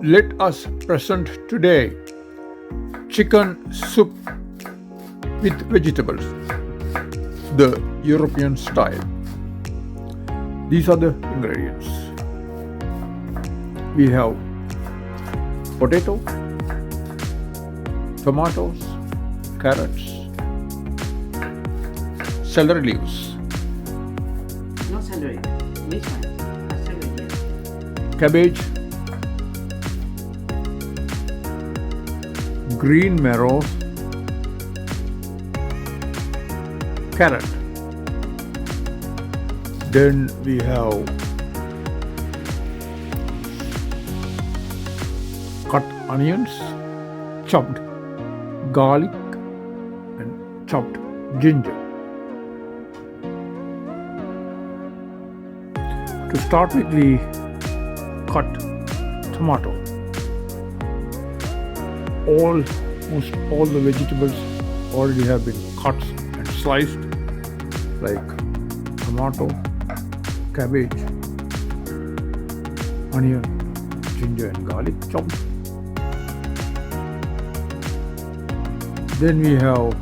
Let us present today chicken soup with vegetables, the European style. These are the ingredients. We have potato, tomatoes, carrots, celery leaves, No celery. Which one? Celery, yes. cabbage, green marrow, carrot. Then we have cut onions, chopped garlic, and chopped ginger. To start with, we cut tomato. Almost all the vegetables already have been cut and sliced, like tomato, cabbage, onion, ginger, and garlic chopped. Then we have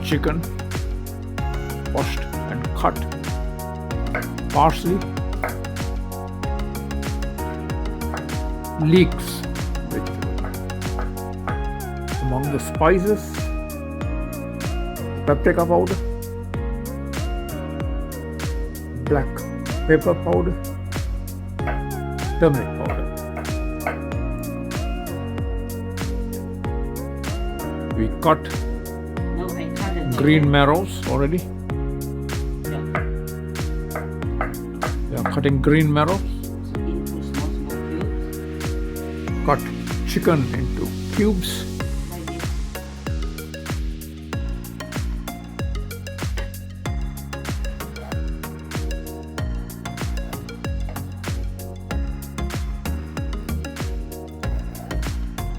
chicken, washed and cut, parsley, leeks, among the spices, paprika powder, black pepper powder, turmeric powder. We cut No, I cut the green marrows already. Yeah. We are cutting green marrows. So into small cubes. Cut chicken into cubes. Like this.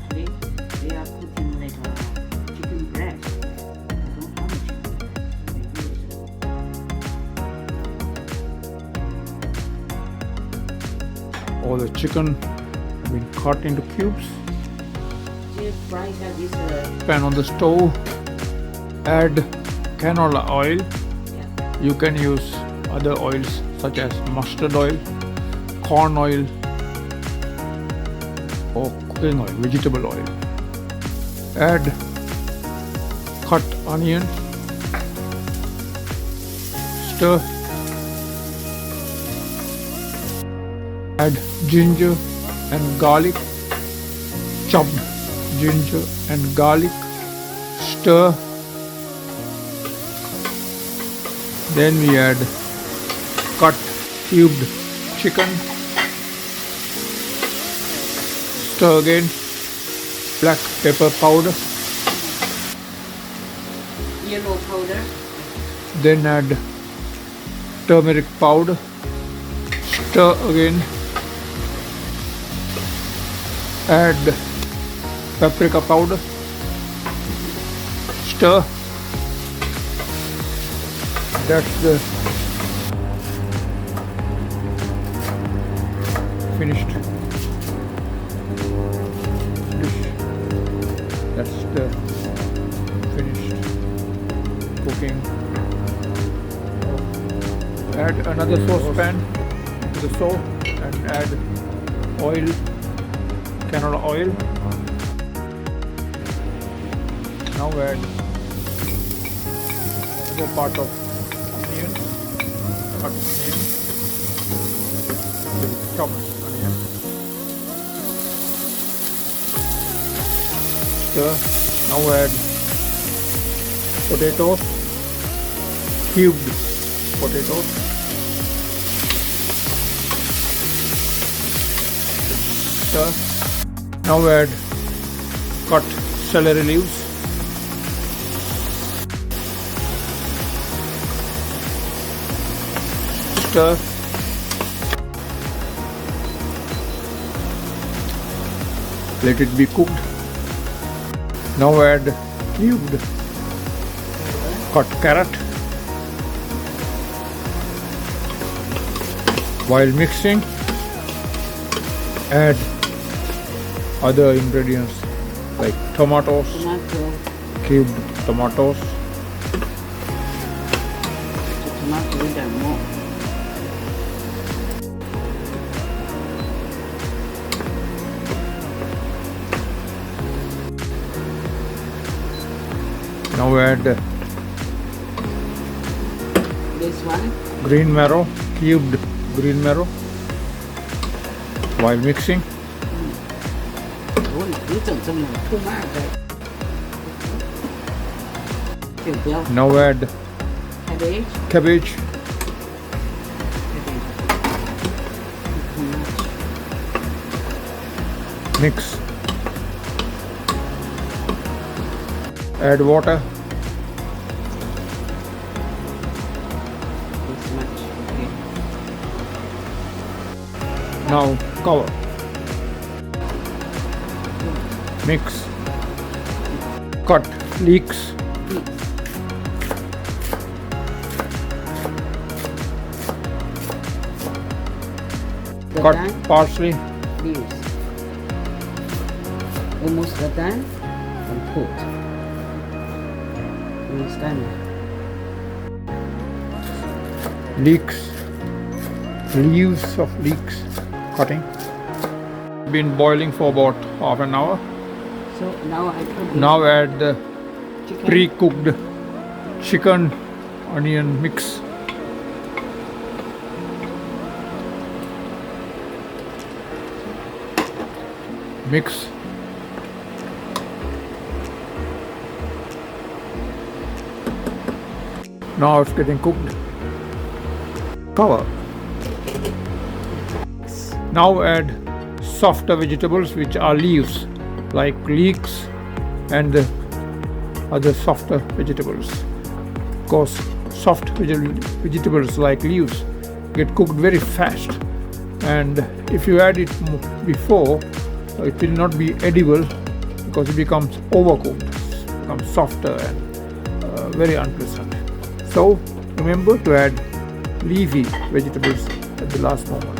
Actually, they are cooking like a chicken breast. I don't have a chicken. All the chicken have been cut into cubes. They fry have this, Pan on the stove. Add canola oil. yeah. You can use other oils such as mustard oil, corn oil, or cooking oil, vegetable oil. Add cut onion. Stir. Add ginger and garlic. Chopped ginger and garlic. Stir. Then we add cut cubed chicken. Stir again. Black pepper powder. Yellow powder. Then add turmeric powder. Stir again. Add paprika powder. Stir. That's the finished dish. That's the finished cooking. Add another saucepan to the stove and add oil, canola oil. Now add another part of onion, cut onion, chopped onion. Stir. Now add potatoes, cubed potatoes. Stir. Now add cut celery leaves. Stir. Let it be cooked. Now add cubed cut carrot, While mixing, add other ingredients like tomatoes, Tomato. cubed tomatoes, The tomato with the more. now add This one. green marrow, cubed green marrow. While mixing, 哦，你整这么吐嘛的，就不要 now add cabbage. cabbage, Too much. mix, add water, This much. Okay. now cover, mix, cut leeks, Mix. The cut done parsley, leaves. Almost done and put. Almost done. leaves of leeks, cutting. Been boiling for about half an hour. So now I put Now add the chicken. pre-cooked chicken onion mix. Mix. Now it's getting cooked. Cover. Now add softer vegetables which are leaves like leeks and the other softer vegetables. Because soft vegetables like leaves get cooked very fast, and if you add it before, it will not be edible because it becomes overcooked, becomes softer and very unpleasant. So remember to add leafy vegetables at the last moment.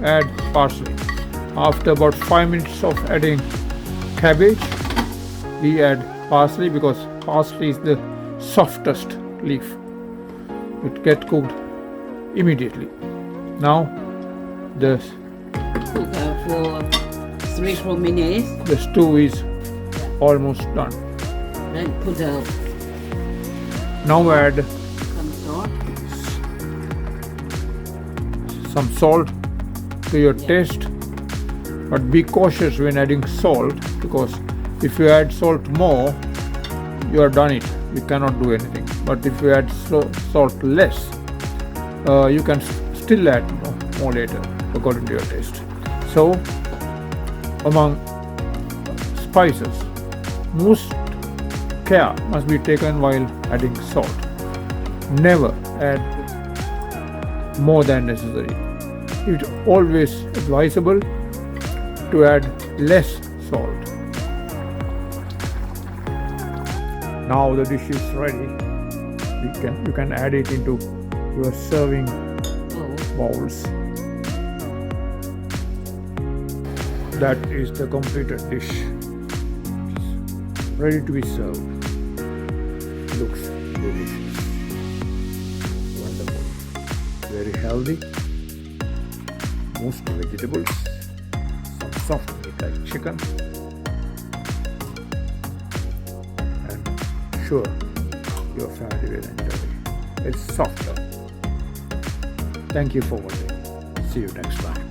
Add parsley. After about 5 minutes of adding cabbage, we add parsley because parsley is the softest leaf. It gets cooked immediately. Now the Cook for 3-4 minutes. the stew is almost done. Then put Now add some salt. some salt to your taste, but be cautious when adding salt because if you add salt more, you are done it. You cannot do anything. But if you add salt less, you can still add more later according to your taste. So among spices, most care must be taken while adding salt. Never add more than necessary. It's always advisable to add less salt. Now the dish is ready. You can add it into your serving bowls. That is the completed dish. Ready to be served. Looks delicious. Wonderful. Very healthy. Most vegetables. Some soft meat like chicken. And sure, your family will enjoy it. It's softer. Thank you for watching. See you next time.